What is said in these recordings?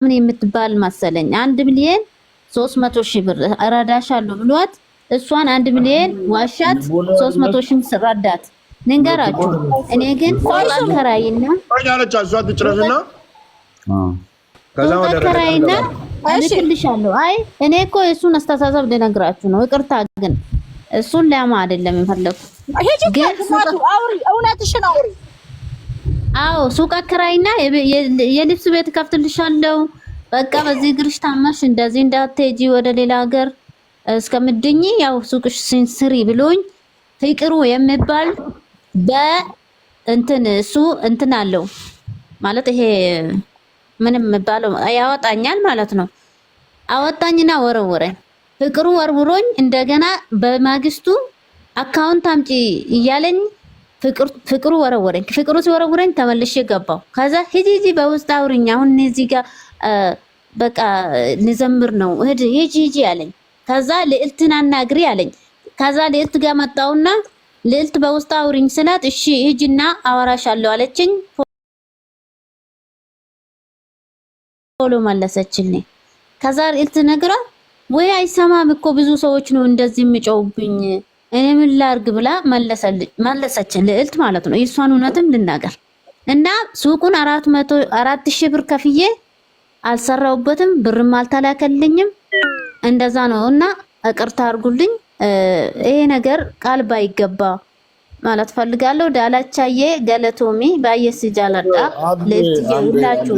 ምን የምትባል መሰለኝ 1 ሚሊዮን 300 ሺህ ብር እረዳሻለሁ ብሏት እሷን 1 ሚሊዮን ዋሻት 300 ሺህ ረዳት። ንገራችሁ እኔ ግን ከራይና አያለቻ እሷ ትጭረስና ከዛ ወደ ከራይና እልክልሻለሁ። አይ እኔ እኮ እሱን አስተሳሰብ ልነግራችሁ ነው። ይቅርታ ግን እሱን ለማ አይደለም የፈለኩት። ግን አውሪ እውነትሽን አውሪ። አዎ ሱቅ አከራይና የልብስ ቤት ከፍትልሻለሁ። በቃ በዚህ ግርሽ ታማሽ እንደዚህ እንዳትሄጂ ወደ ሌላ ሀገር እስከምድኝ ያው ሱቅሽ ስሪ ብሎኝ ፍቅሩ የሚባል በእንትን እሱ እንትን አለው ማለት ይሄ ምንም ባለው ያወጣኛል ማለት ነው። አወጣኝና ወረወረኝ። ፍቅሩ ወርውሮኝ እንደገና በማግስቱ አካውንት አምጪ እያለኝ ፍቅሩ ወረወረኝ። ፍቅሩ ሲወረውረኝ ተመልሼ ገባው። ከዛ ሂጂ በውስጥ አውሪኝ አሁን እዚህ ጋር በቃ ልዘምር ነው ሂጂ አለኝ። ከዛ ልዕልትን አናግሪ አለኝ። ከዛ ልዕልት ጋር መጣውና ልዕልት በውስጥ አውሪኝ ስላት እሺ ሂጂና አወራሻለሁ አለችኝ። ቶሎ መለሰችልኝ። ከዛ ልዕልት ነግራ ወይ አይሰማም እኮ ብዙ ሰዎች ነው እንደዚህ የሚጨውብኝ እኔ ምን ላርግ ብላ መለሰች ልዕልት ማለት ነው። የሷን እውነትም ልናገር እና ሱቁን 400,000 ብር ከፍዬ አልሰራውበትም፣ ብርም አልተላከልኝም። እንደዛ ነው እና ይቅርታ አድርጉልኝ። ይሄ ነገር ቃል ባይገባ ማለት ፈልጋለሁ። ዳላቻዬ ገለቶሚ ባየስ ጃላዳ ለትይላችሁ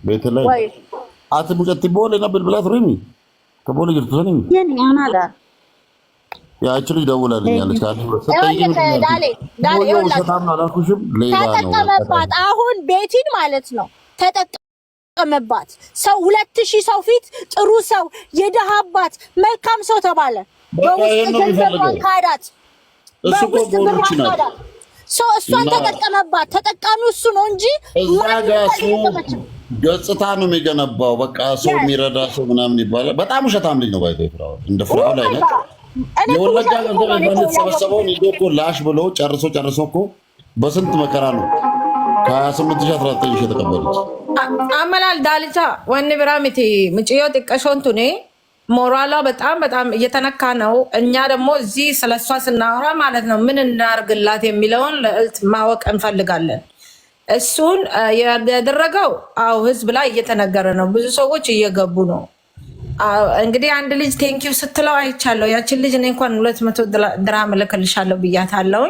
ቤተላይ አትሙጨት ቦሌ ነበር ብላት ሩሚ ከቦሌ ይርቶኒ የኔ አናዳ ያቺ ልጅ ደውላልኛለች ካለ ተጠቀመባት። አሁን ቤቲን ማለት ነው ተጠቀመባት። ሰው 2000 ሰው ፊት ጥሩ ሰው የደሃባት መልካም ሰው ተባለ። በውስጥ ገንዘቧን ካዳት። በውስጥ ብሯን ካዳት። ሰው እሷን ተጠቀመባት። ተጠቃሚው እሱ ነው እንጂ ገጽታ ነው የሚገነባው። በቃ ሰው የሚረዳ ሰው ምናምን ይባላል። በጣም ውሸታም ልጅ ነው ባይተው ፍራው እንደ ፍራው ላይ ነው የወለጋ ገንዘብ የተሰበሰበውን ይዞ እኮ ላሽ ብሎ ጨርሶ እኮ በስንት መከራ ነው ከ28,000 የተቀበሉት። አመላል ዳልቻ ወን ብራሚቲ ምጭዮ ጥቀሾንቱኔ ሞራሏ በጣም እየተነካ ነው። እኛ ደግሞ እዚህ ስለሷ ስናወራ ማለት ነው ምን እናርግላት የሚለውን ለእልት ማወቅ እንፈልጋለን። እሱን ያደረገው አው ህዝብ ላይ እየተነገረ ነው። ብዙ ሰዎች እየገቡ ነው። እንግዲህ አንድ ልጅ ቴንኪው ስትለው አይቻለሁ። ያችን ልጅ እኔ እንኳን 200 ድራም ልክልሻለሁ ብያታለሁ።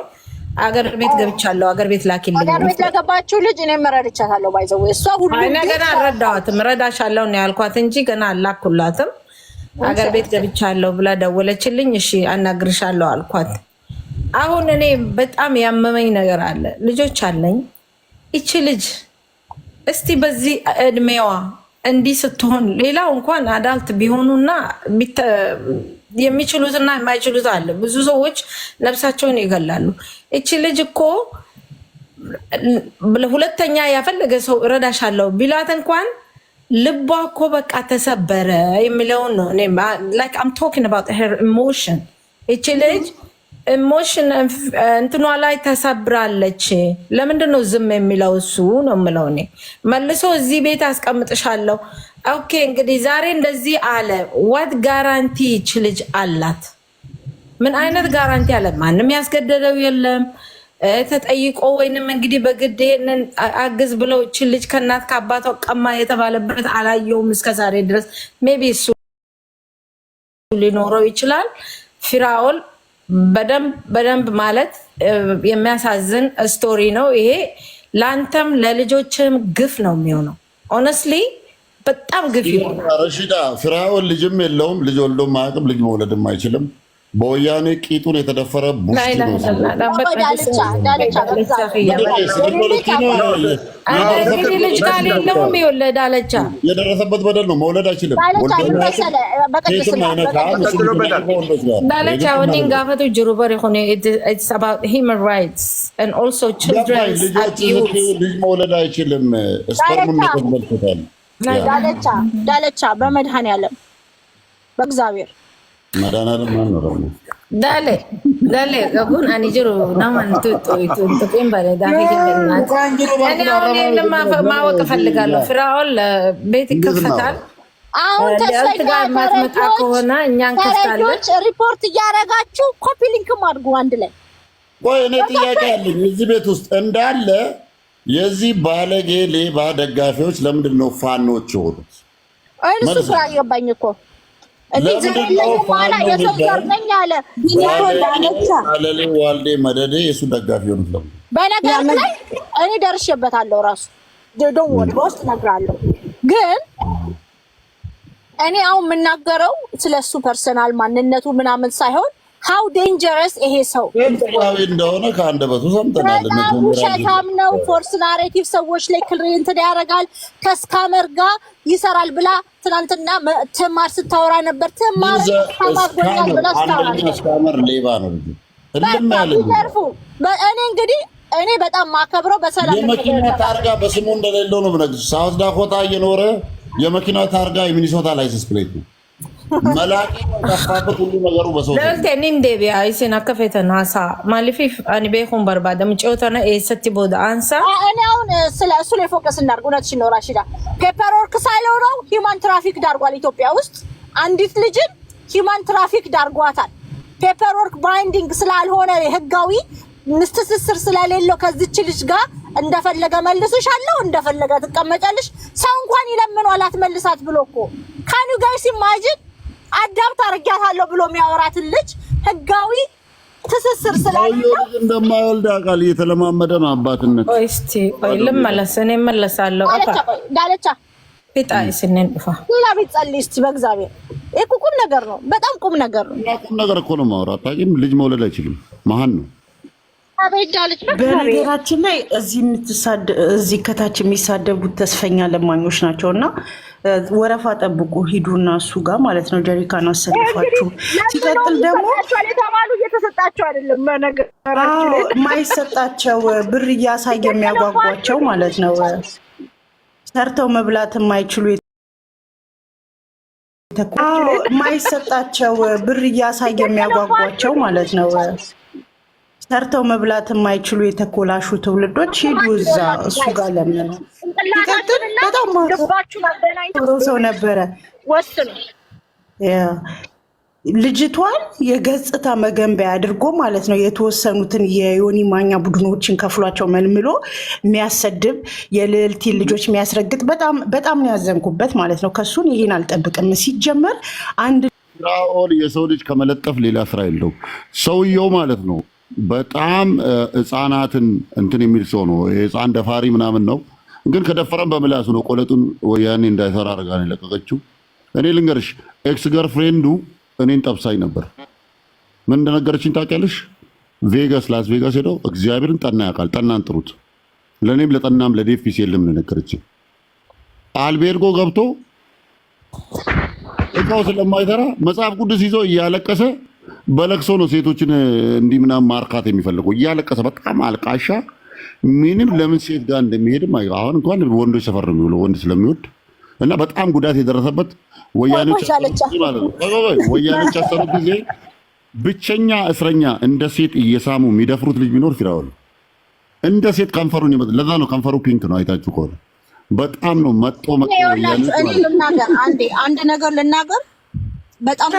አገር ቤት ገብቻለሁ። አገር ቤት ላኪልኝ። አገር ቤት ለገባችሁ ልጅ እኔ መረዳቻታለሁ። ባይዘው እሷ ሁሉ ገና አልረዳኋትም። ረዳሻለሁ ነው ያልኳት እንጂ ገና አላኩላትም። አገር ቤት ገብቻለሁ ብላ ደወለችልኝ። እሺ አናግርሻለሁ አልኳት። አሁን እኔ በጣም ያመመኝ ነገር አለ። ልጆች አለኝ። ይቺ ልጅ እስቲ በዚህ እድሜዋ እንዲህ ስትሆን ሌላው እንኳን አዳልት ቢሆኑና የሚችሉትና የማይችሉት አለ። ብዙ ሰዎች ነፍሳቸውን ይገላሉ። እቺ ልጅ እኮ ሁለተኛ ያፈለገ ሰው እረዳሻለሁ ቢላት እንኳን ልቧ እኮ በቃ ተሰበረ የሚለውን ነው። like I'm talking about her emotion። እቺ ልጅ ኢሞሽን እንትኗ ላይ ተሰብራለች። ለምንድን ነው ዝም የሚለው? እሱ ነው የምለው እኔ። መልሶ እዚህ ቤት አስቀምጥሻለሁ። ኦኬ እንግዲህ ዛሬ እንደዚህ አለ። what ጋራንቲ ይች ልጅ አላት? ምን አይነት ጋራንቲ አለ? ማንም ያስገደደው የለም። ተጠይቆ ወይንም እንግዲህ በግድ ይሄንን አግዝ ብለው ይች ልጅ ከእናት ከአባቷ ቀማ የተባለበት አላየውም እስከዛሬ ድረስ። ሜቢ እሱ ሊኖረው ይችላል። ፊራኦል በደንብ ማለት የሚያሳዝን ስቶሪ ነው ይሄ። ለአንተም ለልጆችም ግፍ ነው የሚሆነው። ኦነስትሊ በጣም ግፍ ይሆናል። ረሺዳ ፍራኦል ልጅም የለውም፣ ልጅ ወልዶም አያውቅም፣ ልጅ መውለድም አይችልም። በወያኔ ቂጡን የተደፈረ ቡሽቲ ነው። የደረሰበት በደል ነው። መውለድ አይችልም። ልጅ መውለድ አይችልም። ስፐርሙን ተመልክቷል። ዳለቻ በመድኃኔዓለም በእግዚአብሔር መድኃኒዓለም ማን ነው? ዳለ Dale, agun ani jiru naman tutuin bale dahi gibinat. Ani አሁን ለማወቅ እፈልጋለሁ ፍራኦል ቤት ይከፈታል አሁን ተስፋ ማትመጣ ከሆነ እኛን ከፍታለን ሪፖርት እያረጋችሁ ኮፒ ሊንክም አድርጉ አንድ ላይ ቆይ እኔ ጥያቄ አለኝ እዚህ ቤት ውስጥ እንዳለ የዚህ ባለጌ ሌባ ደጋፊዎች ለምንድን ነው ፋኖች የሆኑት? እሱ ስራ ይገባኝ እኮ ለምንድን ነው ፋኖ አለሌ ዋልዴ መደዴ የሱ ደጋፊ የሆኑት ለምን? በነገር ላይ እኔ ደርሼበታለሁ ራሱ ደዶን ወድ በውስጥ እነግራለሁ። ግን እኔ አሁን የምናገረው ስለሱ ፐርሰናል ማንነቱ ምናምን ሳይሆን how dangerous ይሄ ሰው እንደሆነ ከአንደበቱ ሰምተናል። ውሸታም ነው። ፎርስ ናሬቲቭ ሰዎች ላይ ክሬንት ያደርጋል ከስካመር ጋር ይሰራል ብላ ትናንትና ትማር ስታወራ ነበር። ትማር ታማጎኛል ብላ ስካመር ሌባ ነው እንዴ? እኔ እንግዲህ እኔ በጣም ማከብረው በሰላም የመኪና ታርጋ በስሙ እንደሌለው ነው ብነግርሽ። ሳውዝ ዳኮታ እየኖረ የመኪና ታርጋ የሚኒሶታ ላይሰንስ ፕሌት ነው መላቂ ተፋበት ሁሉ ነገሩ በሰው ለልቴን እንደቢያ አይሰና ከፈተና ሳ ማሊፊ አኒ በኹም በርባደም ጨውተና ኤሰቲ ቦዳ አንሳ እኔ አሁን ስለ እሱ ላይ ፎከስ እናድርግ። እውነትሽ ነው ራሺዳ። ፔፐር ወርክ ሳይለው ነው ሂውማን ትራፊክ ዳርጓል። ኢትዮጵያ ውስጥ አንዲት ልጅን ሂውማን ትራፊክ ዳርጓታል። ፔፐር ወርክ ባይንዲንግ ስላልሆነ ህጋዊ ምስትስስር ስለሌለው ከዚች ልጅ ጋር እንደፈለገ መልስሻለሁ እንደፈለገ ትቀመጫለሽ። ሰው እንኳን ይለምኗል አትመልሳት ብሎ እኮ ካን ዩ ጋይስ ኢማጂን አዳፕት አርጋታለሁ ብሎ የሚያወራትን ልጅ ህጋዊ ትስስር ስላለው እንደማይወልድ አቃል እየተለማመደ ነው አባትነት። እስቲ ቆይ ልመለስ እኔ መለሳለሁ ዳለቻ ፒጣይ ስነን ፋ ሌላ ቢጸልይ እስቲ በእግዚአብሔር እኮ ቁም ነገር ነው። በጣም ቁም ነገር ነው። ቁም ነገር እኮ ነው ማውራት። ታቂም ልጅ መውለድ አይችልም መሃን ነው። በነገራችን ላይ እዚህ ከታች የሚሳደቡት ተስፈኛ ለማኞች ናቸውና ወረፋ ጠብቁ ሂዱና እሱ ጋር ማለት ነው ጀሪካን አሰልፋችሁ። ሲቀጥል ደግሞ የተባሉ እየተሰጣቸው አይደለም በነገራችን ላይ የማይሰጣቸው ብር እያሳየ የሚያጓጓቸው ማለት ነው። ሰርተው መብላት የማይችሉ የማይሰጣቸው ብር እያሳየ የሚያጓጓቸው ማለት ነው። ሰርተው መብላት የማይችሉ የተኮላሹ ትውልዶች ሂዱ እዛ እሱ ጋር ለምን ነው በጣም ሰው ነበረ ወስኑ ልጅቷን የገጽታ መገንቢያ አድርጎ ማለት ነው። የተወሰኑትን የዮኒ ማኛ ቡድኖችን ከፍሏቸው መልምሎ የሚያሰድብ የልዕልቲ ልጆች የሚያስረግጥ በጣም ነው ያዘንኩበት ማለት ነው። ከሱን ይሄን አልጠብቅም። ሲጀመር አንድ ፍራኦል የሰው ልጅ ከመለጠፍ ሌላ ስራ የለው ሰውየው ማለት ነው። በጣም ህፃናትን እንትን የሚል ሰው ነው። የህፃን ደፋሪ ምናምን ነው። ግን ከደፈረን በምላሱ ነው። ቆለጡን ወያኔ እንዳይሰራ አድርጋ ነው የለቀቀችው። እኔ ልንገርሽ ኤክስ ገርፍሬንዱ እኔን ጠብሳኝ ነበር። ምን እንደነገረችኝ ታውቂያለሽ? ላስ ቬጋስ ሄደው እግዚአብሔርን ጠና ያውቃል። ጠናን ጥሩት። ለእኔም ለጠናም ለዴፊስ የለም ነው የነገረችኝ። አልቤርጎ ገብቶ እቃው ስለማይሰራ መጽሐፍ ቅዱስ ይዞ እያለቀሰ በለቅሶ ነው ሴቶችን እንዲህ ምናምን ማርካት የሚፈልገው እያለቀሰ በጣም አልቃሻ ምንም ለምን ሴት ጋር እንደሚሄድም አሁን እንኳን ወንዶች ሰፈር ነው የሚውለው ወንድ ስለሚወድ እና በጣም ጉዳት የደረሰበት ወያኔዎች ያሰሩት ጊዜ ብቸኛ እስረኛ እንደ ሴት እየሳሙ የሚደፍሩት ልጅ ቢኖር ፍራኦል እንደ ሴት ከንፈሩን ይመጥ ለዛ ነው ከንፈሩ ፒንክ ነው። አይታችሁ ከሆነ በጣም ነው መጥቶ አንድ ነገር ልናገር በጣም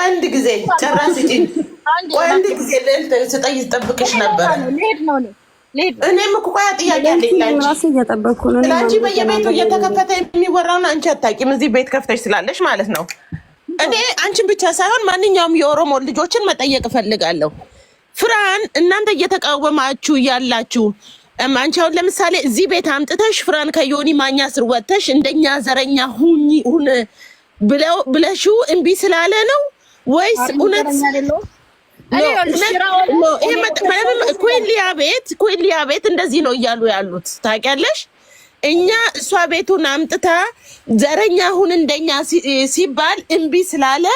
አንድ ጊዜ ጨራስ እጂ አንድ ጊዜ ለልተሰጠኝ ተጠብቅሽ ነበር። እኔም እኮ ቆያ ጥያቄ አለኝ አንቺ በየቤቱ እየተከፈተ የሚወራውን አንቺ አታውቂም። እዚህ ቤት ከፍተሽ ስላለሽ ማለት ነው። እኔ አንቺን ብቻ ሳይሆን ማንኛውም የኦሮሞ ልጆችን መጠየቅ እፈልጋለሁ። ፍራን እናንተ እየተቃወማችሁ ያላችሁ አንቺ አሁን ለምሳሌ እዚህ ቤት አምጥተሽ ፍራን ከዮኒ ማኛ ስር ወጥተሽ እንደኛ ዘረኛ ሁን ብለሽው እምቢ ስላለ ነው ወይስ እውነት ኩሊያ ቤት እንደዚህ ነው እያሉ ያሉት ታውቂያለሽ? እኛ እሷ ቤቱን አምጥታ ዘረኛ ሁን እንደኛ ሲባል እምቢ ስላለ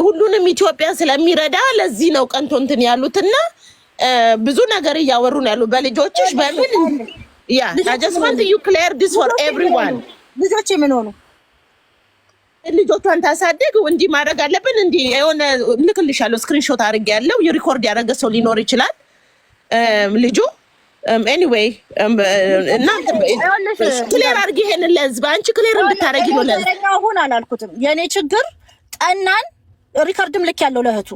ሁሉንም ኢትዮጵያ ስለሚረዳ ለዚህ ነው ቀንቶ እንትን ያሉትና ብዙ ነገር እያወሩ ነው ያሉ በልጆችሽ በምን I just want you clear this for everyone። ልጆች ምን ሆኑ? ልጆቿን ታሳድግ እንዲህ ማድረግ አለብን። እንዲህ የሆነ ልክልሻለሁ፣ ስክሪንሾት አድርጌያለሁ። የሪኮርድ ያደረገ ሰው ሊኖር ይችላል ልጁ። ኤኒዌይ እና ክሊር አድርጊ ይሄንን ለህዝብ፣ አንቺ ክሊር እንድታረጊ ነው ለህዝብ። አሁን አላልኩትም። የኔ ችግር ጠናን ሪከርድም ልክ ያለው ለእህቱ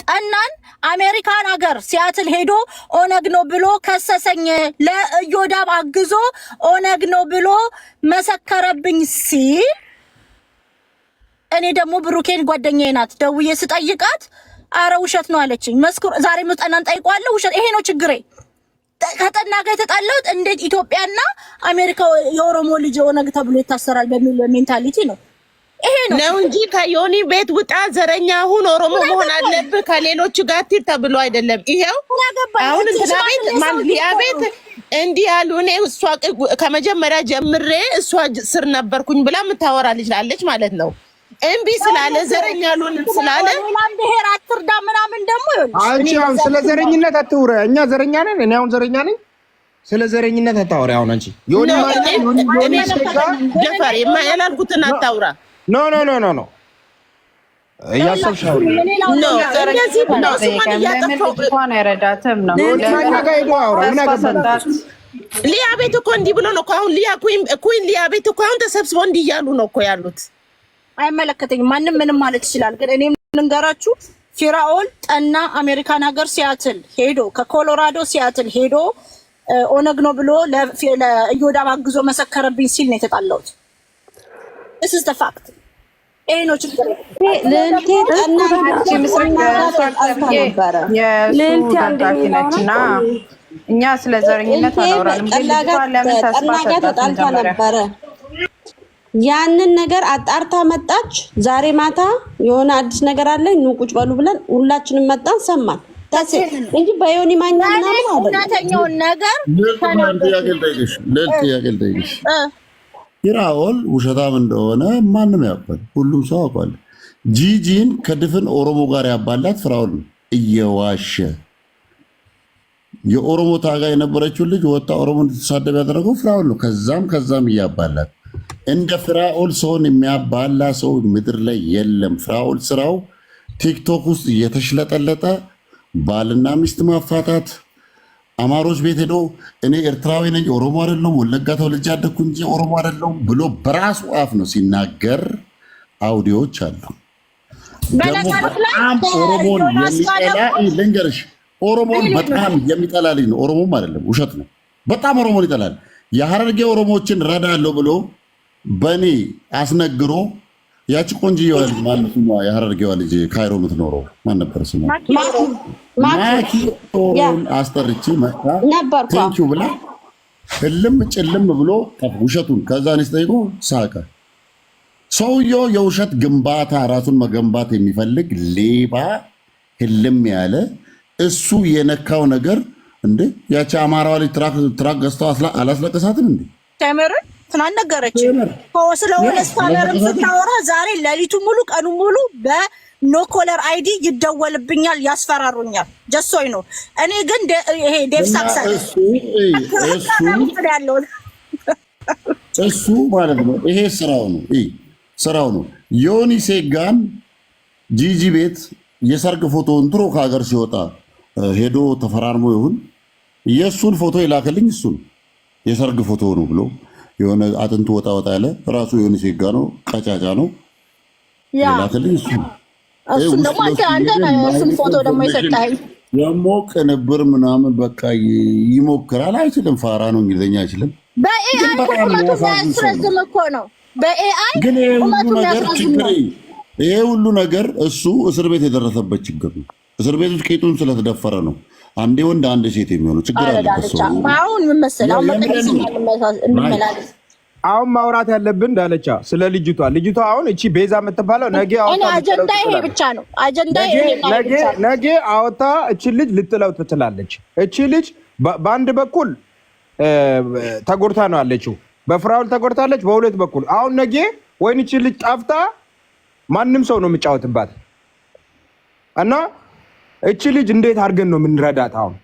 ጠናን አሜሪካን ሀገር ሲያትል ሄዶ ኦነግ ነው ብሎ ከሰሰኝ። ለዮዳብ አግዞ ኦነግ ነው ብሎ መሰከረብኝ ሲል እኔ ደግሞ ብሩኬን ጓደኛዬ ናት ደውዬ ስጠይቃት አረ ውሸት ነው አለችኝ። መስክሩ ዛሬ ጠናን ጠይቋለሁ። ውሸት ይሄ ነው ችግሬ። ከጠና ጋር የተጣላሁት እንዴት ኢትዮጵያና አሜሪካ የኦሮሞ ልጅ ኦነግ ተብሎ ይታሰራል በሚል ሜንታሊቲ ነው። ይሄ ነው እንጂ ከዮኒ ቤት ውጣ ዘረኛ ሁን ኦሮሞ መሆን አለብህ ከሌሎች ጋር ተብሎ አይደለም። ይሄው አሁን እንትና ቤት ማንሊያ ቤት እንዲህ ያሉ እኔ እሷ ከመጀመሪያ ጀምሬ እሷ ስር ነበርኩኝ ብላ የምታወራ ልጅ አለች ማለት ነው። እምቢ ስላለ ዘረኛ ሉን ስላለ ማን ብሄር አትርዳ ምናምን ደግሞ አንቺ አሁን ስለ ዘረኝነት አትውራ። እኛ ዘረኛ ነን። እኔ አሁን ዘረኛ ነኝ። ስለ ዘረኝነት አታውራ። አሁን አንቺ ዮኒ ማለት ዮኒ ጀፈር የማያላልኩትን አታውራ። ኖ ኖ ኖ ኖ ኖ ያሰብሻው ኖ እንደዚህ ነው። ስማን ያጠፋው ነው አይረዳትም ነው ሊያ ቤት እኮ እንዲህ ብሎ ነው። አሁን ሊያ ኩይን ሊያ ቤት እኮ አሁን ተሰብስበው እንዲህ እያሉ ነው እኮ ያሉት። አይመለከተኝም። ማንም ምንም ማለት ይችላል። ግን እኔም ልንገራችሁ ፊራኦል ጠና አሜሪካን ሀገር ሲያትል ሄዶ ከኮሎራዶ ሲያትል ሄዶ ኦነግ ነው ብሎ ለዮዳብ አግዞ መሰከረብኝ ሲል ነው የተጣላሁት። this is the fact ይሄ ነው ችግር። ለልቴ ጠና ነችና እኛ ስለ ዘረኝነት አላወራንም። ግን ለምን ተስፋ ነበረ ያንን ነገር አጣርታ መጣች። ዛሬ ማታ የሆነ አዲስ ነገር አለ ኑ ቁጭ በሉ ብለን ሁላችንም መጣን ሰማን። ታስ እንጂ በዮኒ ማኛ ምናምን አይደለም። እውነተኛውን ነገር ለልጥያቄልጠይቅሽ ፊራኦል ውሸታም እንደሆነ ማንም ያውቃል፣ ሁሉም ሰው ያውቃል። ጂጂን ከድፍን ኦሮሞ ጋር ያባላት ፍራኦል እየዋሸ የኦሮሞ ታጋይ የነበረችው ልጅ ወጣ ኦሮሞ እንድትሳደብ ያደረገው ፍራኦል ነው። ከዛም እያባላት እንደ ፍራኦል ሰውን የሚያባላ ሰው ምድር ላይ የለም። ፍራኦል ስራው ቲክቶክ ውስጥ እየተሽለጠለጠ ባልና ሚስት ማፋታት፣ አማሮች ቤት ሄዶ እኔ ኤርትራዊ ነኝ ኦሮሞ አይደለም ወለጋ ተወልጄ ያደግኩ እንጂ ኦሮሞ አይደለም ብሎ በራሱ አፍ ነው ሲናገር አውዲዮዎች አሉ። ደግሞ በጣም ኦሮሞን የሚጠላ ልንገርሽ፣ ኦሮሞን በጣም የሚጠላ ልጅ ነው። ኦሮሞም አይደለም ውሸት ነው። በጣም ኦሮሞን ይጠላል። የሐረርጌ ኦሮሞችን ረዳለሁ ብሎ በኔ አስነግሮ ያቺ ቆንጆ ልጅ ማለት ነው የሐረርጌዋ ልጅ ካይሮ የምትኖረው ማን ነበር ስሟ? ማኪቶን አስጠርቼ መጣ ቴንኪው ብላ ህልም ጭልም ብሎ ውሸቱን ከዛን ስጠይቆ ሳቀ። ሰውየው የውሸት ግንባታ ራሱን መገንባት የሚፈልግ ሌባ ህልም ያለ እሱ የነካው ነገር እንዴ ያቺ አማራዋ ልጅ ትራክ ገዝተው አላስለቀሳትም እንዴ? ተመረን ትናንት ነገረች ስለሆነ ስታመርም ስታወራ ዛሬ ሌሊቱ ሙሉ ቀኑ ሙሉ በኖ ኮለር አይዲ ይደወልብኛል፣ ያስፈራሩኛል። ጀሶይ ነው። እኔ ግን ይሄ ዴቭ ሳክሳ እሱ ማለት ነው። ይሄ ስራው ነው። ዮኒ ሴጋን ጂጂ ቤት የሰርግ ፎቶን ድሮ ከሀገር ሲወጣ ሄዶ ተፈራርሞ ይሁን የእሱን ፎቶ ይላክልኝ። እሱን የሰርግ ፎቶ ነው ብሎ የሆነ አጥንቱ ወጣ ያለ ራሱ ዮኒ ሴጋ ነው፣ ቀጫጫ ነው ይላክልኝ። እሱን እሱን ፎቶ ደግሞ ይሰጣል። ደግሞ ቅንብር ምናምን በቃ ይሞክራል። አይችልም፣ ፋራ ነው፣ እንግሊዝኛ አይችልም። በኤአይ ያስረዝም እኮ ነው። በኤአይ ግን ይሄ ሁሉ ነገር እሱ እስር ቤት የደረሰበት ችግር ነው። እስር ቤት ውስጥ ቄጡን ስለተደፈረ ነው አንዴ ወንድ አንዴ ሴት የሚሆነው ችግር አለበት። ሰው አሁን ምን መሰለህ አሁን ማውራት ያለብን እንዳለቻ ስለ ልጅቷ አሁን እቺ ቤዛ የምትባለው ነገ አውጣ አጀንዳ ይሄ ብቻ ነው። አጀንዳ ነገ አውጣ እቺ ልጅ ልጥለው ትችላለች። እቺ ልጅ በአንድ በኩል ተጎድታ ነው ያለችው፣ በፍራኦል ተጎድታለች በሁለት በኩል። አሁን ነገ ወይን እቺ ልጅ ጣፍታ ማንም ሰው ነው የሚጫወትባት እና እቺ ልጅ እንዴት አድርገን ነው የምንረዳት? አሁን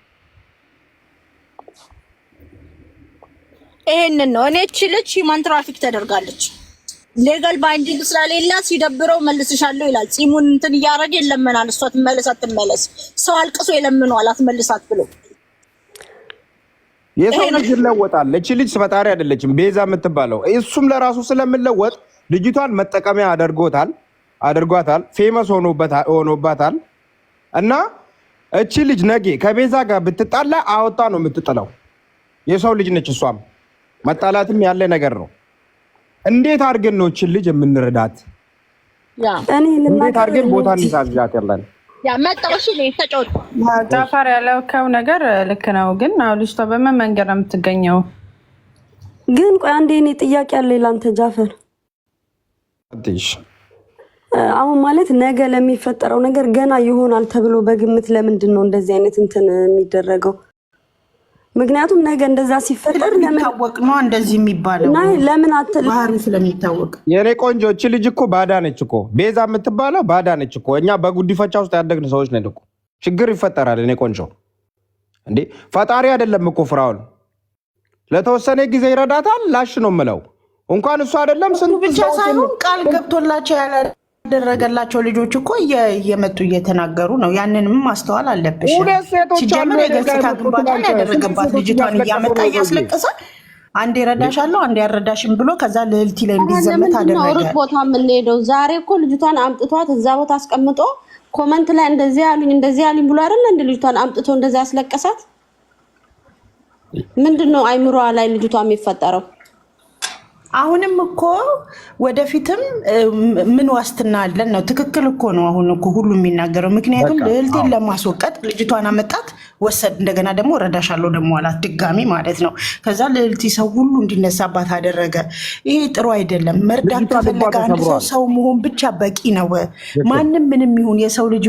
ይሄንን ነው እኔ እቺ ልጅ ሂማን ትራፊክ ተደርጋለች። ሌጋል ባይንዲንግ ስለሌላ ሲደብረው መልስሻለሁ ይላል። ጺሙን እንትን እያደረገ ይለምናል። እሷ ትመለስ አትመለስ፣ ሰው አልቅሶ ይለምነዋል አትመልሳት ብሎ። የሰው ልጅ ይለወጣል። እቺ ልጅ ፈጣሪ አይደለችም ቤዛ የምትባለው። እሱም ለራሱ ስለምለወጥ ልጅቷን መጠቀሚያ አድርጓታል። ፌመስ ሆኖባታል። እና እቺ ልጅ ነገ ከቤዛ ጋር ብትጣላ አወጣ ነው የምትጥለው። የሰው ልጅ ነች። እሷም መጣላትም ያለ ነገር ነው። እንዴት አድርገን ነው እቺ ልጅ የምንረዳት? እንዴት አድርገን ቦታ እንይዛት? ያለን መጣውሽ ተጫወት። ጃፋር ያለከው ነገር ልክ ነው። ግን አሁን ልጅቷ በምን መንገድ ነው የምትገኘው? ግን ቆይ አንዴ እኔ ጥያቄ አለ ላንተ ጃፈር። አሁን ማለት ነገ ለሚፈጠረው ነገር ገና ይሆናል ተብሎ በግምት ለምንድን ነው እንደዚህ አይነት እንትን የሚደረገው? ምክንያቱም ነገ እንደዛ ሲፈጠር ለሚታወቅ ነው እንደዚህ የሚባለው። ለምን አትል ባህሪ ስለሚታወቅ። የኔ ቆንጆ እቺ ልጅ እኮ ባዳ ነች እኮ ቤዛ የምትባለው ባዳ ነች እኮ። እኛ በጉዲፈቻ ውስጥ ያደግን ሰዎች ነን እኮ። ችግር ይፈጠራል። እኔ ቆንጆ እንዴ ፈጣሪ አይደለም እኮ ፍራውን ለተወሰነ ጊዜ ይረዳታል። ላሽ ነው የምለው። እንኳን እሱ አይደለም ስንት ብቻ ሳይሆን ቃል ገብቶላቸው ያላደረገላቸው ልጆች እኮ እየመጡ እየተናገሩ ነው። ያንንም ማስተዋል አለብሽ። ሲጀምር የገጽታ ግንባታን ያደረገባት ልጅቷን እያመጣ እያስለቀሰ አንዴ ረዳሻለሁ አንዴ ያረዳሽም ብሎ ከዛ ልዕልቲ ላይ እንዲዘመት አደረገ። ሩት ቦታ የምንሄደው ዛሬ እኮ ልጅቷን አምጥቷት እዛ ቦታ አስቀምጦ ኮመንት ላይ እንደዚህ ያሉኝ ብሎ አይደል እንደ ልጅቷን አምጥቶ እንደዛ ያስለቀሳት። ምንድነው አይምሮዋ ላይ ልጅቷ የሚፈጠረው? አሁንም እኮ ወደፊትም ምን ዋስትና አለን ነው? ትክክል እኮ ነው። አሁን እኮ ሁሉ የሚናገረው ምክንያቱም ልዕልቴን ለማስወቀጥ ልጅቷን አመጣት ወሰድ፣ እንደገና ደግሞ ረዳሻለሁ ደግሞ አላት ድጋሚ ማለት ነው። ከዛ ልዕልቲ ሰው ሁሉ እንዲነሳባት አደረገ። ይሄ ጥሩ አይደለም። መርዳት ከፈለገ አንድ ሰው መሆን ብቻ በቂ ነው። ማንም ምንም ይሁን የሰው ልጅ